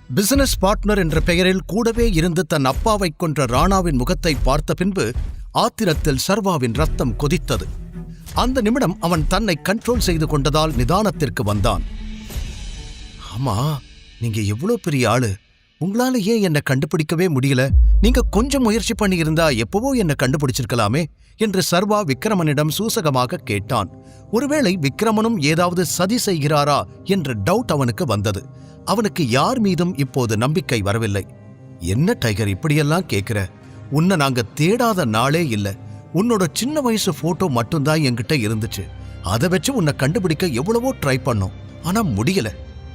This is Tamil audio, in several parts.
பிசினஸ் பார்ட்னர் என்ற பெயரில் கூடவே இருந்து தன் அப்பாவை கொன்ற ராணாவின் முகத்தை பார்த்த பின்பு ஆத்திரத்தில் சர்வாவின் ரத்தம் கொதித்தது. அந்த நிமிடம் அவன் தன்னை கண்ட்ரோல் செய்து கொண்டதால் நிதானத்திற்கு வந்தான். ஆமா, நீங்க எவ்வளவு பெரிய ஆளு, உங்களால ஏன் என்ன கண்டுபிடிக்கவே முடியல? நீங்க கொஞ்சம் முயற்சி பண்ணி இருந்தா எப்பவோ என்ன கண்டுபிடிச்சிருக்கலாமே என்று சர்வா விக்ரமனிடம் சூசகமாக கேட்டான். ஒருவேளை விக்ரமனும் ஏதாவது சதி செய்கிறாரா என்ற டவுட் அவனுக்கு வந்தது. அவனுக்கு யார் மீதும் இப்போது நம்பிக்கை வரவில்லை. என்ன டைகர் இப்படியெல்லாம் கேட்கிற? உன்னை நாங்க தேடாத நாளே இல்ல. உன்னோட சின்ன வயசு போட்டோ மட்டும்தான் என்கிட்ட இருந்துச்சு. அதை வச்சு உன்னை கண்டுபிடிக்க எவ்வளவோ ட்ரை பண்ணோம், ஆனா முடியல.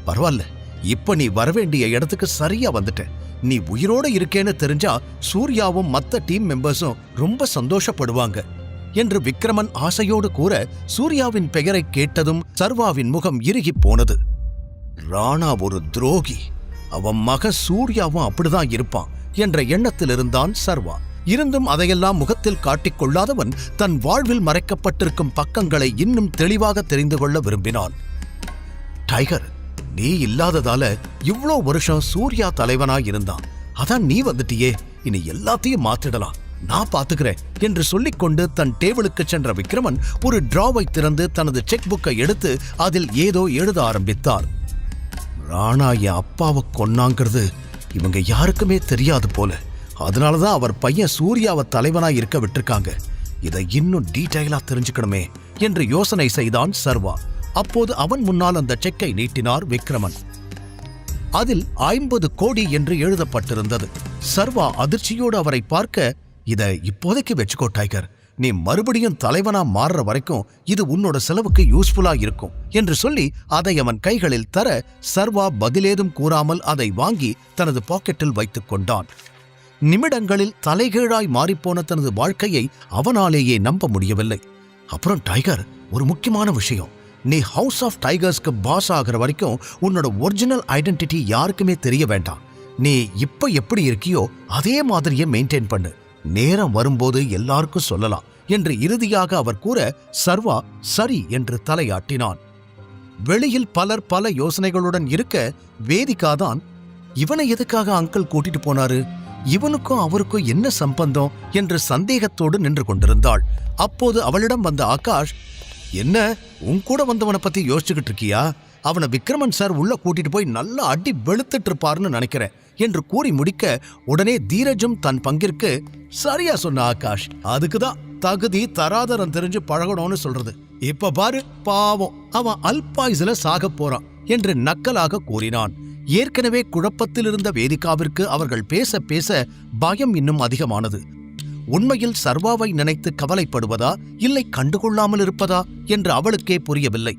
பரவாயில்ல, இப்ப நீ வரவேண்டிய இடத்துக்கு சரியா வந்துட்ட. நீ உயிரோட இருக்கேன்னு தெரிஞ்சா சூர்யாவும் மத்த டீம் மெம்பர்ஸும் ரொம்ப சந்தோஷப்படுவாங்க என்று விக்ரமன் ஆசையோடு கூற, சூர்யாவின் பெயரை கேட்டதும் சர்வாவின் முகம் இறுகி போனது. ராணா ஒரு துரோகி, அவன் மக சூர்யாவும் அப்படிதான் இருப்பான் என்ற எண்ணத்தில் இருந்தான் சர்வா. இருந்தும் அதையெல்லாம் முகத்தில் காட்டிக்கொள்ளாதவன் தன் வாழ்வில் மறைக்கப்பட்டிருக்கும் பக்கங்களை இன்னும் தெளிவாக தெரிந்து கொள்ள விரும்பினான். டைகர், நீ இல்லாததால இவ்ளோ வருஷம் சூர்யா தலைவனாய் இருந்தான். அதான் நீ வந்துட்டியே, இனி எல்லாத்தையும் மாத்திடலாம், நான் பாத்துக்கிறேன் என்று சொல்லிக்கொண்டு தன் டேபிளுக்கு சென்ற விக்ரமன் ஒரு டிராவை திறந்து தனது செக் புக்கை எடுத்து அதில் ஏதோ எழுத ஆரம்பித்தார். ராணா என் அப்பாவை கொன்னாங்கிறது இவங்க யாருக்குமே தெரியாது போல. அதனாலதான் அவர் பையன் சூர்யாவை தலைவனாய் இருக்க விட்டுருக்காங்க. இதை இன்னும் டீடைலா தெரிஞ்சுக்கணுமே என்று யோசனை செய்தான் சர்வா. அப்போது அவன் முன்னால் அந்த செக்கை நீட்டினார் விக்ரமன். அதில் 50 கோடி என்று எழுதப்பட்டிருந்தது. சர்வா அதிர்ச்சியோடு அவரை பார்க்க, இதை இப்போதைக்கு வச்சுக்கோ டைகர், நீ மறுபடியும் தலைவனா மாறுற வரைக்கும் இது உன்னோட செலவுக்கு யூஸ்ஃபுல்லா இருக்கும் என்று சொல்லி அதை அவன் கைகளில் தர, சர்வா பதிலேதும் கூறாமல் அதை வாங்கி தனது பாக்கெட்டில் வைத்துக் கொண்டான். நிமிடங்களில் தலைகீழாய் மாறிப்போன தனது வாழ்க்கையை அவனாலேயே நம்ப முடியவில்லை. அப்புறம் டைகர், ஒரு முக்கியமான விஷயம், நீ ஹவுஸ் ஆஃப் டைகர்ஸ்க்கு பாஸ் ஆகிற வரைக்கும் உன்னோட ஒரிஜினல் ஐடென்டிட்டி யாருக்குமே தெரிய வேண்டாம். நீ இப்ப எப்படி இருக்கியோ அதே மாதிரியே மெயின்டைன் பண்ணு. நேரம் வரும்போது எல்லாருக்கும் சொல்லலாம் என்று இறுதியாக அவர் கூற, சர்வா சரி என்று தலையாட்டினான். வெளியில் பலர் பல யோசனைகளுடன் இருக்க, வேதிகாதான் இவனை எதுக்காக அங்கிள் கூட்டிட்டு போனாரு, இவனுக்கும் அவருக்கும் என்ன சம்பந்தம் என்று சந்தேகத்தோடு நின்று கொண்டிருந்தாள். அப்போது அவளிடம் வந்த ஆகாஷ், என்ன உன் கூட வந்தவனை பத்தி யோசிச்சுக்கிட்டு இருக்கியா? அவனை விக்ரமன் சார் உள்ள கூட்டிட்டு போய் நல்லா அடி வெளுத்துட்டு இருப்பாருன்னு நினைக்கிறேன் என்று கூறி முடிக்க, உடனே தீரஜும் தன் பங்கிற்கு, சரியா சொன்ன ஆகாஷ், அதுக்குதான் தகுதி தராதரம் தெரிஞ்சு பழகணும்னு சொல்றது. இப்ப பாரு, பாவம் அவன் அல்பாயுசுல சாக போறான் என்று நக்கலாக கூறினான். ஏற்கனவே குழப்பத்தில் இருந்த வேதிகாவிற்கு அவர்கள் பேச பேச பயம் இன்னும் அதிகமானது. உண்மையில் சர்வாவை நினைத்து கவலைப்படுவதா இல்லை கண்டுகொள்ளாமல் இருப்பதா என்று அவளுக்கே புரியவில்லை.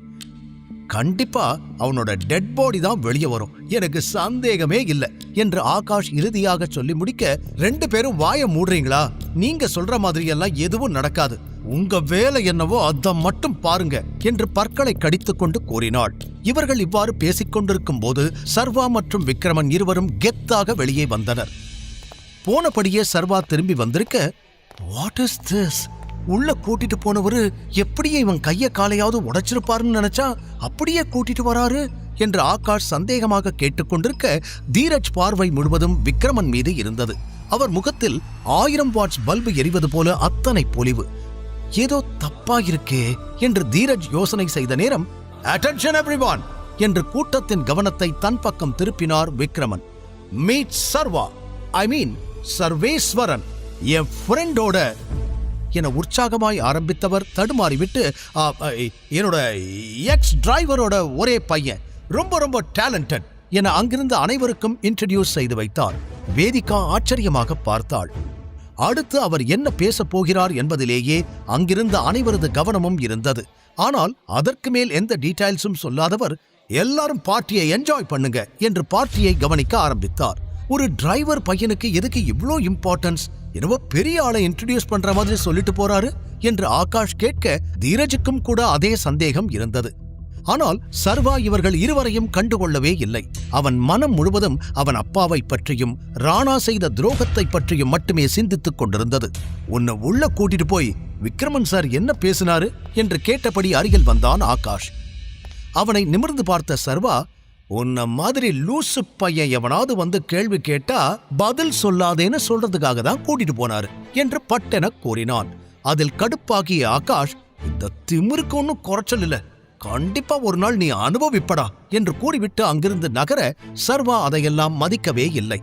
கண்டிப்பா அவனோட டெட் பாடி தான் வெளியே வரும், எனக்கு சந்தேகமே இல்லை என்று ஆகாஷ் இறுதியாக சொல்லி முடிக்க, 2 பேரும் வாய மூடுறீங்களா? நீங்க சொல்ற மாதிரி எல்லாம் எதுவும் நடக்காது, உங்க வேலை என்னவோ அதை மட்டும் பாருங்க என்று பற்களை கடித்துக் கொண்டு கூறினாள். இவர்கள் இவ்வாறு பேசிக் கொண்டிருக்கும் போது சர்வா மற்றும் விக்ரமன் இருவரும் கெத்தாக வெளியே வந்தனர். போனபடியே சர்வா திரும்பி வந்திருக்க, வாட் இஸ் திஸ்? உள்ள கூட்டிட்டு போனவரு எப்படியே இவன் கைய காலையாவது உடைச்சிருப்பாருன்னு நினைச்சா அப்படியே கூட்டிட்டு வராரு என்று ஆகாஷ் சந்தேகமாக கேட்டுக்கொண்டிருக்க, தீரஜ் பார்வை முழுவதும் விக்ரமன் மீது இருந்தது. அவர் முகத்தில் 1000 வாட்ஸ் பல்பு எரிவது போல அத்தனை பொலிவு. ஏதோ தப்பா இருக்கே என்று தீரஜ் யோசனை செய்த நேரம், அட்டென்ஷன் எவ்ரிவான் என்று கூட்டத்தின் கவனத்தை தன் பக்கம் திருப்பினார் விக்ரமன். மீட் சர்வா, ஐ மீன் சர்வேஸ்வரன், என் ஃப்ரெண்டோட என உற்சாகமாய் ஆரம்பித்தவர் தடுமாறிவிட்டு, என்னோட எக்ஸ் டிரைவரோட ஒரே பையன், ரொம்ப ரொம்ப டேலண்டட் என அங்கிருந்த அனைவருக்கும் இன்ட்ரடியூஸ் செய்து வைத்தார். வேதிகா ஆச்சரியமாக பார்த்தாள். அடுத்து அவர் என்ன பேச போகிறார் என்பதிலேயே அங்கிருந்த அனைவரது கவனமும் இருந்தது. ஆனால் அதற்கு மேல் எந்த டீடைல்ஸும் சொல்லாதவர், எல்லாரும் பார்ட்டியை என்ஜாய் பண்ணுங்க என்று பார்ட்டியை கவனிக்க ஆரம்பித்தார். ஒரு டிரைவர் பையனுக்கு எதுக்கு இவ்ளோ இம்பார்ட்டன்ஸ்? என்னவோ பெரிய ஆளை இன்ட்ரோடியூஸ் பண்ற மாதிரி சொல்லிட்டு போறாரு என்று ஆகாஷ் கேட்க, தீரஜுக்கும் கூட அதே சந்தேகம் இருந்தது. ஆனால் சர்வா இவர்கள் இருவரையும் கண்டுகொள்ளவே இல்லை. அவன் மனம் முழுவதும் அவன் அப்பாவை பற்றியும் ராணா செய்த துரோகத்தை பற்றியும் மட்டுமே சிந்தித்துக் கொண்டிருந்தது. உன்னை உள்ள கூட்டிட்டு போய் விக்ரமன் சார் என்ன பேசினாரு என்று கேட்டபடி அருகில் வந்தான் ஆகாஷ். அவனை நிமிர்ந்து பார்த்த சர்வா, உன்ன மாதிரி லூசு பையன் எவனாவது வந்து கேள்வி கேட்டா பதில் சொல்லாதேன்னு சொல்றதுக்காக தான் கூட்டிட்டு போனாரு என்று பட்டென கூறினான். அதில் கடுப்பாகிய ஆகாஷ், இந்த திமிருக்கு ஒன்னும் குறைச்சல் இல்ல, கண்டிப்பா ஒரு நாள் நீ அனுபவிப்படா என்று கூறிவிட்டு அங்கிருந்து நகர சர்வா அதையெல்லாம் மதிக்கவே இல்லை.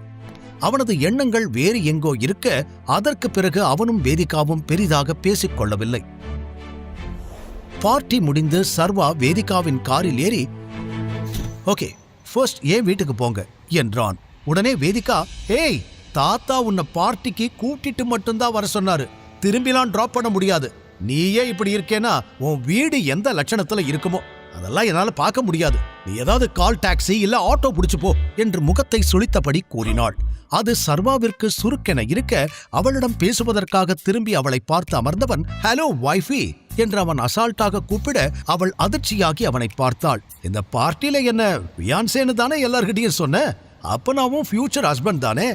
அவனது எண்ணங்கள் வேறு எங்கோ இருக்க அதற்கு பிறகு அவனும் வேதிகாவும் பெரிதாக பேசிக்கொள்ளவில்லை. பார்ட்டி முடிந்து சர்வா வேதிகாவின் காரில் ஏறி, ஓகே ஃபர்ஸ்ட் ஏன் வீட்டுக்கு போங்க என்றான். உடனே வேதிகா, ஏய் தாத்தா உன்னை பார்ட்டிக்கு கூட்டிட்டு மட்டும்தான் வர சொன்னாரு, திரும்பிலாம் டிராப் பண்ண முடியாது. நீயே இப்படி இருக்கேனா உன் வீடு எந்த லட்சணத்துல இருக்குமோ அதெல்லாம் என்னால பார்க்க முடியாது. நீ ஏதாவது கால் டாக்ஸி இல்ல ஆட்டோ புடிச்சு போ என்று முகத்தை சுளித்தபடி கூறினாள். அது சர்வாவிற்கு சுருக்கென இருக்க அவளிடம் பேசுவதற்காக திரும்பி அவளை பார்த்து அமர்ந்தவன், ஹலோ வைஃபி என்று அவன் அசால்ட்டாக கூப்பிட அவள் அதிர்ச்சியாகி அவனை பார்த்தாள். இந்த பார்ட்டியில என்ன ஃபியான்சேன்னு தானே எல்லார்கிட்டையும் சொன்ன, அப்ப நாவும் ஃபியூச்சர் ஹஸ்பண்ட் தானே,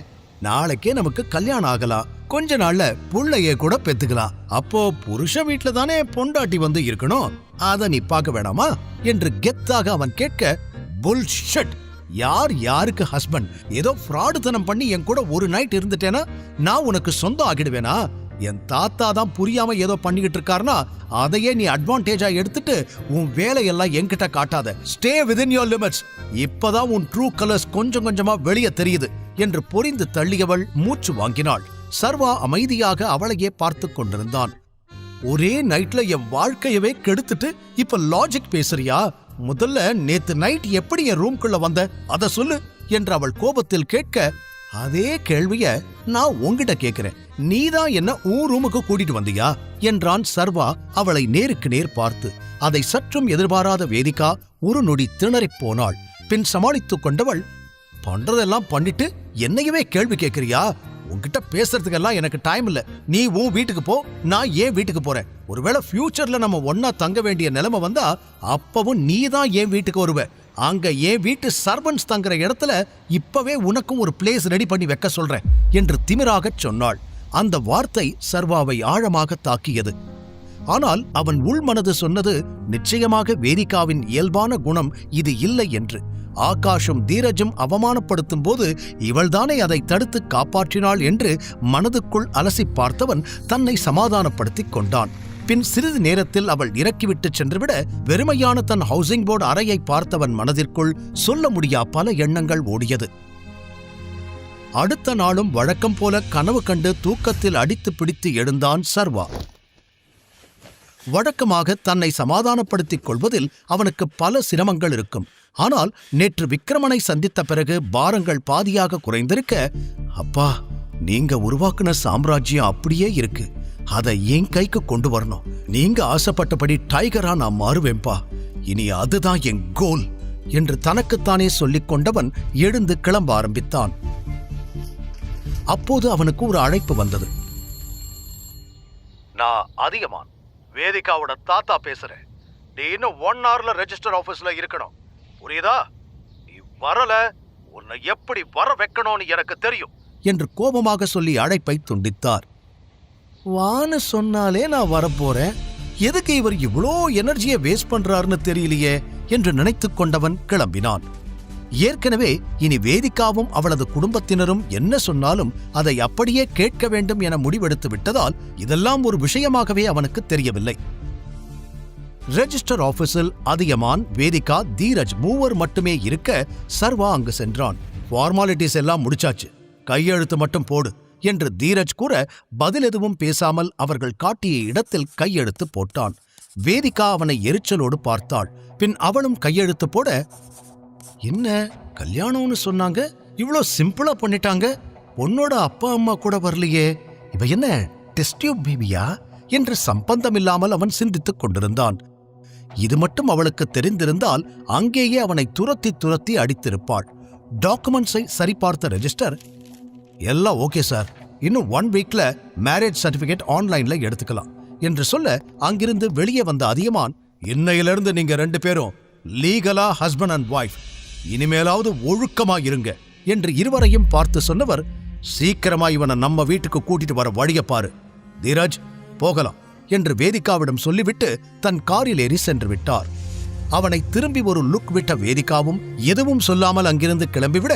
நாளைக்கே நமக்கு கல்யாணம் ஆகலாம், கொஞ்ச நாள்ல புள்ளையே கூட பெத்துக்கலாம், அப்போ புருஷ வீட்டுல தானே பொண்டாட்டி வந்து இருக்கணும், அத நீ பார்க்க வேணாமா என்று கெத்தாக அவன் கேட்க, புல்ஷிட், யார் யாருக்கு ஹஸ்பண்ட்? ஏதோ ஃப்ராடுத்தனம் பண்ணி என் கூட ஒரு நைட் இருந்துட்டேனா நான் உனக்கு சொந்தம் ஆகிடுவேனா? என் தாத்தா தான் புரியாம ஏதோ பண்ணிக்கிட்டு இருக்காருனா அதையே நீ அட்வான்டேஜா எடுத்துட்டு உன் வேலையெல்லாம் என்கிட்ட காட்டாத. Stay within your limits. இப்பதான் உன் ட்ரூ கலர்ஸ் கொஞ்சம் கொஞ்சமா வெளியே தெரியுது என்று பொரிந்து தள்ளியவள் மூச்சு வாங்கினாள். சர்வா அமைதியாக அவளையே பார்த்து கொண்டிருந்தான். ஒரே நைட்ல என் வாழ்க்கையவே கெடுத்துட்டு இப்ப லாஜிக் பேசுறியா? முதல்ல நேத்து நைட் எப்படி என் ரூம்குள்ள வந்த அத சொல்லு என்று அவள் கோபத்தில் கேட்க, அதே கேள்விய நான் உன்கிட்ட கேட்கிறேன், நீதான் என்ன உன் ரூமுக்கு கூட்டிட்டு வந்தியா என்றான் சர்வா அவளை நேருக்கு நேர் பார்த்து. அதை சற்றும் எதிர்பாராத வேதிகா ஒரு நொடி திணறிப் போனாள். பின் சமாளித்துக் கொண்டவள், பண்றதெல்லாம் பண்ணிட்டு என்னையவே கேள்வி கேட்கிறியா? உன்கிட்ட பேசுறதுக்கெல்லாம் எனக்கு டைம் இல்ல. நீ உன் வீட்டுக்கு போ, நான் ஏன் வீட்டுக்கு போறேன். ஒருவேளை ஃபியூச்சர்ல நம்ம ஒன்னா தங்க வேண்டிய நிலைமை வந்தா அப்பவும் நீ தான் என் வீட்டுக்கு வருவ. அங்க என் வீட்டு சர்வன்ஸ் தங்குற இடத்துல இப்பவே உனக்கும் ஒரு பிளேஸ் ரெடி பண்ணி வைக்க சொல்றேன் என்று திமிராக சொன்னாள். அந்த வார்த்தை சர்வாவை ஆழமாக தாக்கியது. ஆனால் அவன் உள்மனது சொன்னது நிச்சயமாக வேதிகாவின் இயல்பான குணம் இது இல்லை என்று. ஆகாஷும் தீரஜும் அவமானப்படுத்தும் போது இவள்தானே அதை தடுத்து காப்பாற்றினாள் என்று மனதுக்குள் அலசி பார்த்தவன் தன்னை சமாதானப்படுத்திக் கொண்டான். பின் சிறிது நேரத்தில் அவள் இறக்கிவிட்டு சென்றுவிட வெறுமையான தன் ஹவுசிங் போர்டு அறையை பார்த்தவன் மனதிற்குள் சொல்ல முடியா பல எண்ணங்கள் ஓடியது. அடுத்த நாளும் வழக்கம் போல கனவு கண்டு தூக்கத்தில் அடித்து பிடித்து எழுந்தான் சர்வா. வழக்கமாக தன்னை சமாதானப்படுத்திக் கொள்வதில் அவனுக்கு பல சிரமங்கள் இருக்கும். ஆனால் நேற்று விக்ரமனை சந்தித்த பிறகு பாரங்கள் பாதியாக குறைந்திருக்க, அப்பா நீங்க உருவாக்குன சாம்ராஜ்யம் அப்படியே இருக்கு, அதை என் கைக்கு கொண்டு வரணும், நீங்க ஆசைப்பட்டபடி டைகரா நான் மாறுவேன்பா, இனி அதுதான் என் கோல் என்று தனக்குத்தானே சொல்லிக் கொண்டவன் எழுந்து கிளம்ப ஆரம்பித்தான். அப்போது அவனுக்கு ஒரு அழைப்பு வந்தது. நான் அதிகமான் வேதிகாவோட தாத்தா பேசுறேன். நீ இன்னும் 1 hourல ரெஜிஸ்டர் ஆபீஸ்ல இருக்கணும், புரியுதா? நீ வரல, உன்னை எப்படி வர வைக்கணும்னு எனக்கு தெரியும் என்று கோபமாக சொல்லி அழைப்பை துண்டித்தார். வான்னு சொன்னாலே நான் வரப்போறேன், எதுக்கு இவர் இவ்வளோ எனர்ஜியை வேஸ்ட் பண்றாருன்னு தெரியலையே என்று நினைத்துக் கொண்டவன் கிளம்பினான். ஏற்கனவே இனி வேதிகாவும் அவளது குடும்பத்தினரும் என்ன சொன்னாலும் அதை அப்படியே கேட்க வேண்டும் என முடிவெடுத்து விட்டதால் இதெல்லாம் ஒரு விஷயமாகவே அவனுக்கு தெரியவில்லை. ரெஜிஸ்டர் ஆபீஸில் அதியமான், வேதிகா, தீரஜ் மூவர் மட்டுமே இருக்க சர்வா அங்கு சென்றான். ஃபார்மாலிட்டிஸ் எல்லாம் முடிச்சாச்சு, கையெழுத்து மட்டும் போடு என்று தீரஜ் கூற பதில் எதுவும் பேசாமல் அவர்கள் காட்டிய இடத்தில் கையெழுத்து போட்டான். வேதிகா அவனை எரிச்சலோடு பார்த்தாள். பின் அவளும் கையெழுத்து போட, என்ன கல்யாணம்னு சொன்னாங்க, இவ்வளோ சிம்பிளா பண்ணிட்டாங்க, பொண்ணோட அப்பா அம்மா கூட வரலையே, இவ என்ன டெஸ்ட் டியூப் பேபியா என்று சம்பந்தமில்லாமல் அவன் சிந்தித்துக் கொண்டிருந்தான். இது மட்டும் அவளுக்கு தெரிந்திருந்தால் அங்கேயே அவனை துரத்தி துரத்தி அடித்திருப்பாள். டாக்குமெண்ட்ஸை சரிபார்த்த ரெஜிஸ்டர், எல்லாம் ஓகே சார், இன்னும் 1 வீக்ல மேரேஜ் சர்டிபிகேட் ஆன்லைன்ல எடுத்துக்கலாம் என்று சொல்ல அங்கிருந்து வெளியே வந்த அதியமான், இன்னையிலிருந்து நீங்க 2 பேரும் லீகலா ஹஸ்பண்ட் அண்ட் ஒய்ஃப், இனிமேலாவது ஒழுக்கமா இருங்க என்று இருவரையும் பார்த்து சொன்னவர், சீக்கிரமா இவனை நம்ம வீட்டுக்கு கூட்டிட்டு வர வழிய பாரு, தீரஜ் போகலாம் என்று வேதிகாவிடம் சொல்லிவிட்டு தன் காரில் ஏறி சென்று விட்டார். அவனை திரும்பி ஒரு லுக் விட்ட வேதிகாவும் எதுவும் சொல்லாமல் அங்கிருந்து கிளம்பிவிட,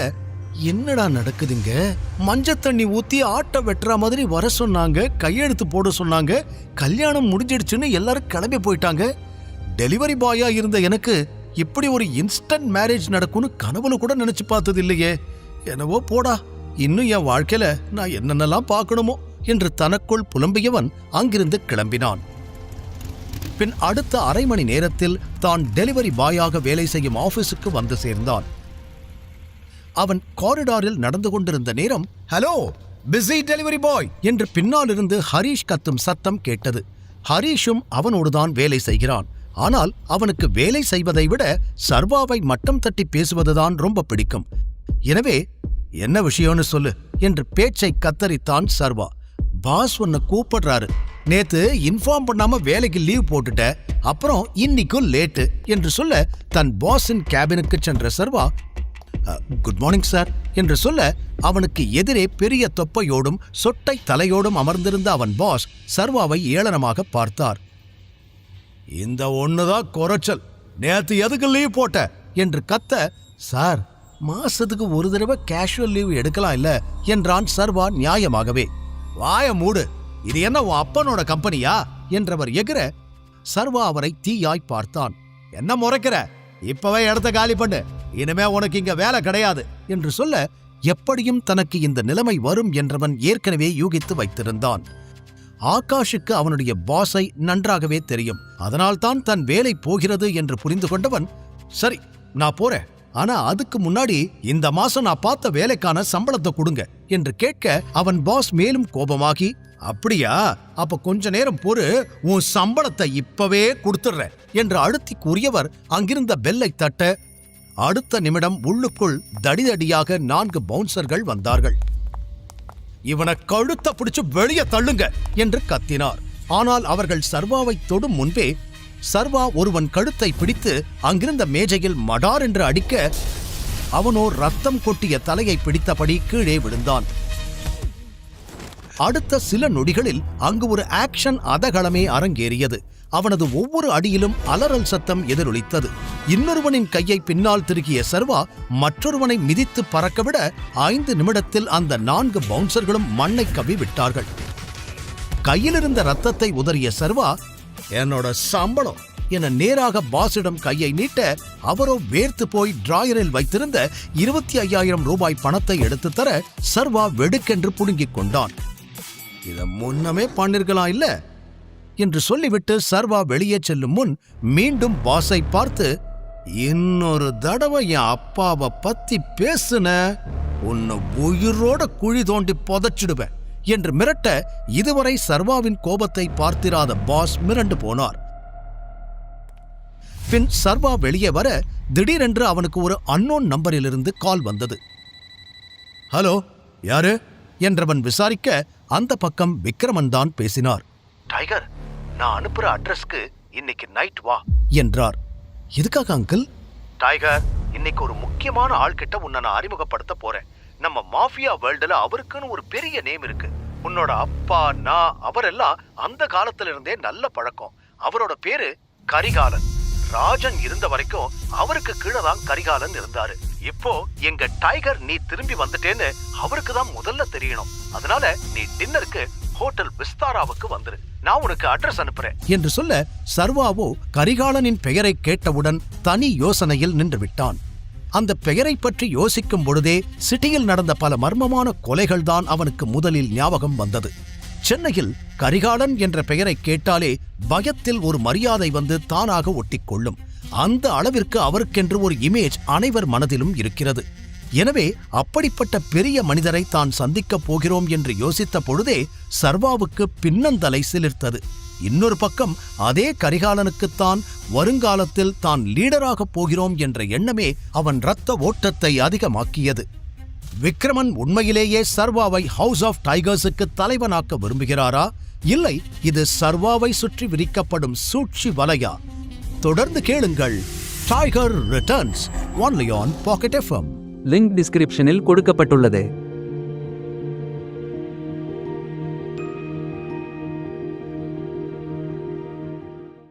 என்னடா நடக்குதுங்க? மஞ்சள் தண்ணி ஊத்தி ஆட்டை வெட்டுற மாதிரி வர சொன்னாங்க, கையெழுத்து போட சொன்னாங்க, கல்யாணம் முடிஞ்சிடுச்சுன்னு எல்லாரும் கிளம்பி போயிட்டாங்க. டெலிவரி பாயா இருந்த எனக்கு இப்படி ஒரு இன்ஸ்டன்ட் மேரேஜ் நடக்கும்னு கனவுல கூட நினைச்சு பார்த்தது இல்லையே. என்னவோ போடா, இன்னும் என் வாழ்க்கையில நான் என்னென்னலாம் பார்க்கணுமோ என்று தனக்குள் புலம்பியவன் அங்கிருந்து கிளம்பினான். பின் அடுத்த அரை மணி நேரத்தில் தான் டெலிவரி பாயாக வேலை செய்யும் ஆபீஸுக்கு வந்து சேர்ந்தான். அவன் காரிடாரில் நடந்து கொண்டிருந்த நேரம், ஹலோ பிஸி டெலிவரி பாய் என்று பின்னாலிருந்து ஹரீஷ் கத்தும் சத்தம் கேட்டது. ஹரீஷும் அவனோடுதான் வேலை செய்கிறான். ஆனால் அவனுக்கு வேலை செய்வதை விட சர்வாவை மட்டம் தட்டி பேசுவதுதான் ரொம்ப பிடிக்கும். எனவே என்ன விஷயம்னு சொல்லு என்று பேச்சை கத்தரித்தான் சர்வா. பாஸ் உன்னை கூப்பிடுறாரு, நேத்து இன்ஃபார்ம் பண்ணாம வேலைக்கு லீவ் போட்டுட்ட, அப்புறம் இன்னைக்கும் லேட்டு என்று சொல்ல தன் பாஸின் கேபினுக்கு சென்ற சர்வா, குட் மார்னிங் சார் என்று சொல்ல அவனுக்கு எதிரே பெரிய தொப்பையோடும் சொட்டை தலையோடும் அமர்ந்திருந்த அவன் பாஸ் சர்வாவை ஏளனமாக பார்த்தார். இந்த ஒண்ணுதான் குறைச்சல், நேத்து எதுக்கு லீவ் போட்ட என்று கத்த, சார் மாசத்துக்கு ஒரு தடவை கேஷுவல் லீவ் எடுக்கலாம் இல்ல என்றான் சர்வா நியாயமாகவே. வாய மூடு, இது என்ன உன் அப்பனோட கம்பெனியா என்றவர் எகிற, சர்வா அவரை தீயாய் பார்த்தான். என்ன முறைக்கிற? இப்பவே இடத்த காலி பண்ணு, இனிமே உனக்கு இங்க வேலை கிடையாது என்று சொல்ல, எப்படியும் தனக்கு இந்த நிலைமை வரும் என்றவன் ஏற்கனவே யூகித்து வைத்திருந்தான். ஆகாஷுக்கு அவனுடைய பாஸை நன்றாகவே தெரியும். அதனால்தான் தன் வேலை போகிறது என்று புரிந்து கொண்டவன், சரி நான் போறேன், ஆனா அதுக்கு முன்னாடி இந்த மாசம் நான் பார்த்த வேலைக்கான சம்பளத்தை கொடுங்க என்று கேட்க, அவன் பாஸ் மேலும் கோபமாகி, அப்படியா, அப்ப கொஞ்ச நேரம் பொறு, உன் சம்பளத்தை இப்பவே கொடுத்துடுற என்று அழுத்தி கூறியவர் அங்கிருந்த பெல்லை தட்ட, அடுத்த நிமிடம் உள்ளுக்குள் தடிதடியாக 4 பவுன்சர்கள் வந்தார்கள். இவனை கழுத்த பிடிச்சு வெளியே தள்ளுங்க என்று கத்தினார். ஆனால் அவர்கள் சர்வாவை தொடும் முன்பே சர்வா ஒருவன் கழுத்தை பிடித்து அங்கிருந்த மேஜையில் மடார் என்று அடிக்க, அவனோ ரத்தம் கொட்டிய தலையை பிடித்தபடி கீழே விழுந்தான். அடுத்த சில நொடிகளில் அங்கு ஒரு ஆக்ஷன் அதகளமே அரங்கேறியது. அவனது ஒவ்வொரு அடியிலும் அலறல் சத்தம் எதிரொலித்தது. இன்னொருவனின் கையை பின்னால் திருகிய சர்வா மற்றொருவனை மிதித்து பறக்கவிட 5 நிமிடத்தில் அந்த 4 பவுன்சர்களும் மண்ணை கவ்வி விட்டார்கள். கையிலிருந்த ரத்தத்தை உதறிய சர்வா, என்னோட சம்பளம் என நேராக பாஸிடம் கையை நீட்ட, அவரோ வேர்த்து போய் டிராயரில் வைத்திருந்த 25,000 ரூபாய் பணத்தை எடுத்து தர சர்வா வெடுக்கென்று புடுங்கிக் கொண்டான். இத முன்னமே பண்ணிருக்கலாம் இல்ல என்று சொல்லிவிட்டு சர்வா வெளியே செல்லும் முன் மீண்டும் பாஸை பார்த்து, இன்னொரு தடவை என் அப்பாவை பத்தி பேசுன, உன்னை உயிரோட குழி தோண்டி புதைச்சிடுவேன் என்று மிரட்ட, இதுவரை சர்வாவின் கோபத்தை பார்த்திராத பாஸ் மிரண்டு போனார். பின் சர்வா வெளியே வர திடீரென்று அவனுக்கு ஒரு அன்னோன் நம்பரிலிருந்து கால் வந்தது. ஹலோ, யாரு என்றவன் விசாரிக்க, அந்த பக்கம் விக்ரமன் தான் பேசினார். டைகர், நான் அனுப்புற அட்ரஸ்க்கு இன்னைக்கு நைட் வா என்றார். எதுக்காக அங்கிள்? டைகர், இன்னைக்கு ஒரு முக்கியமான ஆள்கிட்ட உன்னை நான் அறிமுகப்படுத்த போறேன். நம்ம மாஃபியா வேர்ல்டுல அவருக்குன்னு ஒரு பெரிய நேம் இருக்கு. உன்னோட அப்பா, நான், அவரெல்லாம் அந்த காலத்துல இருந்தே நல்ல பழக்கம். அவரோட பேரு கரிகாலன். ராஜன் இருந்த வரைக்கும் அவருக்கு கீழே தான் கரிகாலன் இருந்தாரு. இப்போ எங்க டைகர் நீ திரும்பி வந்துட்டேன்னு அவருக்கு தான் முதல்ல தெரியணும். அதனால நீ டின்னருக்கு ஹோட்டல் விஸ்தாராவுக்கு வந்துரு, நான் உனக்கு அட்ரஸ் அனுப்புறேன் என்று சொல்ல, சர்வாவோ கரிகாலனின் பெயரை கேட்டவுடன் தனி யோசனையில் நின்று விட்டான். அந்த பெயரை பற்றி யோசிக்கும் பொழுதே சிட்டியில் நடந்த பல மர்மமான கொலைகள்தான் அவனுக்கு முதலில் ஞாபகம் வந்தது. சென்னையில் கரிகாலன் என்ற பெயரை கேட்டாலே பயத்தில் ஒரு மரியாதை வந்து தானாக ஒட்டிக்கொள்ளும். அந்த அளவிற்கு அவருக்கென்று ஒரு இமேஜ் அனைவர் மனதிலும் இருக்கிறது. எனவே அப்படிப்பட்ட பெரிய மனிதரை தான் சந்திக்கப் போகிறோம் என்று யோசித்த பொழுதே சர்வாவுக்கு பின்னந்தலை சிலிர்த்தது. இன்னொரு பக்கம் அதே கரிகாலனுக்குத்தான் வருங்காலத்தில் தான் லீடராக போகிறோம் என்ற எண்ணமே அவன் இரத்த ஓட்டத்தை அதிகமாக்கியது. விக்ரமன் உண்மையிலேயே சர்வாவை ஹவுஸ் ஆஃப் டைகர்ஸுக்கு தலைவனாக்க விரும்புகிறாரா, இல்லை இது சர்வாவை சுற்றி விரிக்கப்படும் சூழ்ச்சி வலையா? தொடர்ந்து கேளுங்கள். Tiger returns, only on pocket FM. Link டிஸ்கிரிப்ஷனில் கொடுக்கப்பட்டுள்ளது.